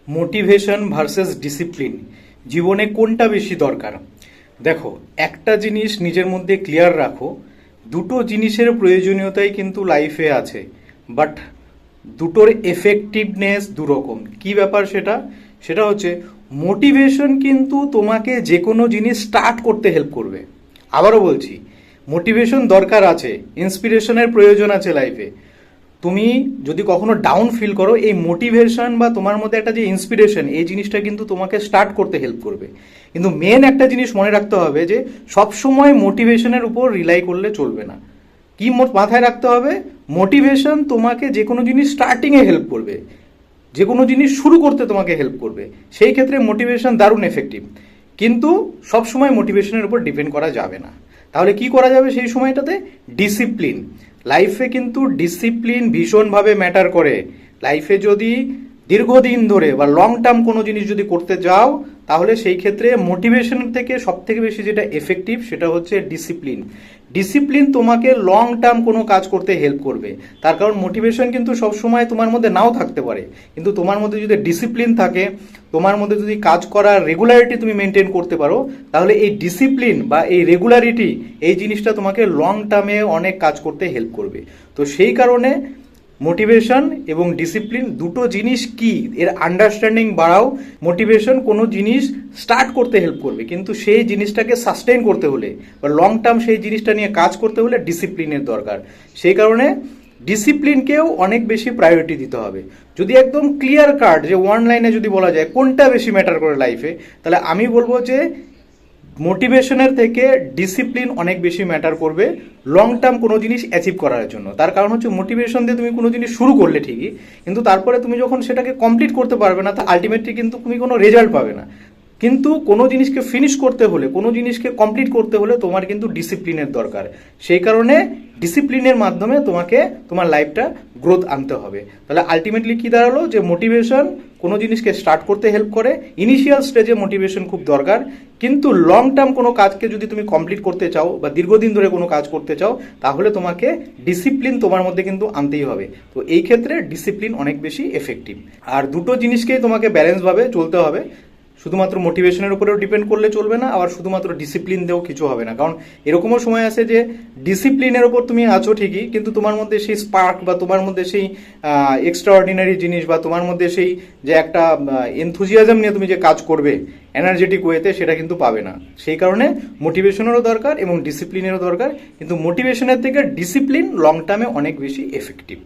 Motivation versus discipline, জীবনে কোনটা বেশি দরকার? দেখো, একটা জিনিস নিজের মধ্যে ক্লিয়ার রাখো, দুটো জিনিসের প্রয়োজনীয়তাই কিন্তু লাইফে আছে, বাট দুটোর এফেক্টিভনেস দুরকম। কি ব্যাপার সেটা? সেটা হচ্ছে মোটিভেশন কিন্তু তোমাকে যে কোনো জিনিস স্টার্ট করতে হেল্প করবে। আবারও বলছি, মোটিভেশন দরকার আছে, ইন্সপিরেশনের প্রয়োজন আছে লাইফে। তুমি যদি কখনো ডাউন ফিল করো, এই মোটিভেশন বা তোমার মধ্যে একটা যে ইন্সপিরেশন, এই জিনিসটা কিন্তু তোমাকে স্টার্ট করতে হেল্প করবে। কিন্তু মেন একটা জিনিস মনে রাখতে হবে যে সবসময় মোটিভেশনের উপর রিলাই করলে চলবে না। কি মাথায় রাখতে হবে? মোটিভেশন তোমাকে যে কোনো জিনিস স্টার্টিংয়ে হেল্প করবে, যে কোনো জিনিস শুরু করতে তোমাকে হেল্প করবে, সেই ক্ষেত্রে মোটিভেশন দারুণ এফেক্টিভ। কিন্তু সবসময় মোটিভেশনের উপর ডিপেন্ড করা যাবে না। তাহলে কি করা যাবে সেই সময়টাতে? ডিসিপ্লিন। লাইফে কিন্তু ডিসিপ্লিন ভীষণভাবে ম্যাটার করে। লাইফে যদি দীর্ঘদিন ধরে বা লং টার্ম কোনো জিনিস যদি করতে যাও, তাহলে সেই ক্ষেত্রে মোটিভেশন থেকে সব থেকে বেশি যেটা এফেক্টিভ সেটা হচ্ছে ডিসিপ্লিন। ডিসিপ্লিন তোমাকে লং টার্ম কোনো কাজ করতে হেল্প করবে। তার কারণ মোটিভেশন কিন্তু সবসময় তোমার মধ্যে নাও থাকতে পারে, কিন্তু তোমার মধ্যে যদি ডিসিপ্লিন থাকে, তোমার মধ্যে যদি কাজ করার রেগুলারিটি তুমি মেনটেন করতে পারো, তাহলে এই ডিসিপ্লিন বা এই রেগুলারিটি, এই জিনিসটা তোমাকে লং টার্মে অনেক কাজ করতে হেল্প করবে। তো সেই কারণে মোটিভেশন এবং ডিসিপ্লিন দুটো জিনিস কি, এর আন্ডারস্ট্যান্ডিং বাড়াও। মোটিভেশন কোনো জিনিস স্টার্ট করতে হেল্প করবে, কিন্তু সেই জিনিসটাকে সাস্টেইন করতে হলে বা লং টার্ম সেই জিনিসটা নিয়ে কাজ করতে হলে ডিসিপ্লিনের দরকার। সেই কারণে ডিসিপ্লিনকেও অনেক বেশি প্রায়োরিটি দিতে হবে। যদি একদম ক্লিয়ার কাট যে ওয়ান লাইনে যদি বলা যায় কোনটা বেশি ম্যাটার করে লাইফে, তাহলে আমি বলবো যে মোটিভেশনের থেকে ডিসিপ্লিন অনেক বেশি ম্যাটার করবে লং টার্ম কোনো জিনিস অ্যাচিভ করার জন্য। তার কারণ হচ্ছে মোটিভেশন দিয়ে তুমি কোনো জিনিস শুরু করলে ঠিকই, কিন্তু তারপরে তুমি যখন সেটাকে কমপ্লিট করতে পারবে না, তা আলটিমেটলি কিন্তু তুমি কোনো রেজাল্ট পাবে না। কিন্তু কোনো জিনিসকে ফিনিশ করতে হলে, কোনো জিনিসকে কমপ্লিট করতে হলে তোমার কিন্তু ডিসিপ্লিনের দরকার। সেই কারণে ডিসিপ্লিনের মাধ্যমে তোমাকে তোমার লাইফটা গ্রোথ আনতে হবে। তাহলে আলটিমেটলি কি দাঁড়ালো যে মোটিভেশন কোনো জিনিসকে স্টার্ট করতে হেল্প করে, ইনিশিয়াল স্টেজে মোটিভেশন খুব দরকার, কিন্তু লং টার্ম কোনো কাজকে যদি তুমি কমপ্লিট করতে চাও বা দীর্ঘদিন ধরে কোনো কাজ করতে চাও, তাহলে তোমাকে ডিসিপ্লিন তোমার মধ্যে কিন্তু আনতেই হবে। তো এই ক্ষেত্রে ডিসিপ্লিন অনেক বেশি এফেক্টিভ। আর দুটো জিনিসকেই তোমাকে ব্যালেন্সভাবে চলতে হবে। শুধুমাত্র মোটিভেশনের উপরেও ডিপেন্ড করলে চলবে না, আবার শুধুমাত্র ডিসিপ্লিন দিয়েও কিছু হবে না। কারণ এরকমও সময় আছে যে ডিসিপ্লিনের ওপর তুমি আছো ঠিকই, কিন্তু তোমার মধ্যে সেই স্পার্ক বা তোমার মধ্যে সেই এক্সট্রা অর্ডিনারি জিনিস বা তোমার মধ্যে সেই যে একটা এনথুজিয়াজম নিয়ে তুমি যে কাজ করবে এনার্জেটিক ওয়েতে, সেটা কিন্তু পাবে না। সেই কারণে মোটিভেশনেরও দরকার এবং ডিসিপ্লিনেরও দরকার, কিন্তু মোটিভেশনের থেকে ডিসিপ্লিন লং টার্মে অনেক বেশি এফেক্টিভ।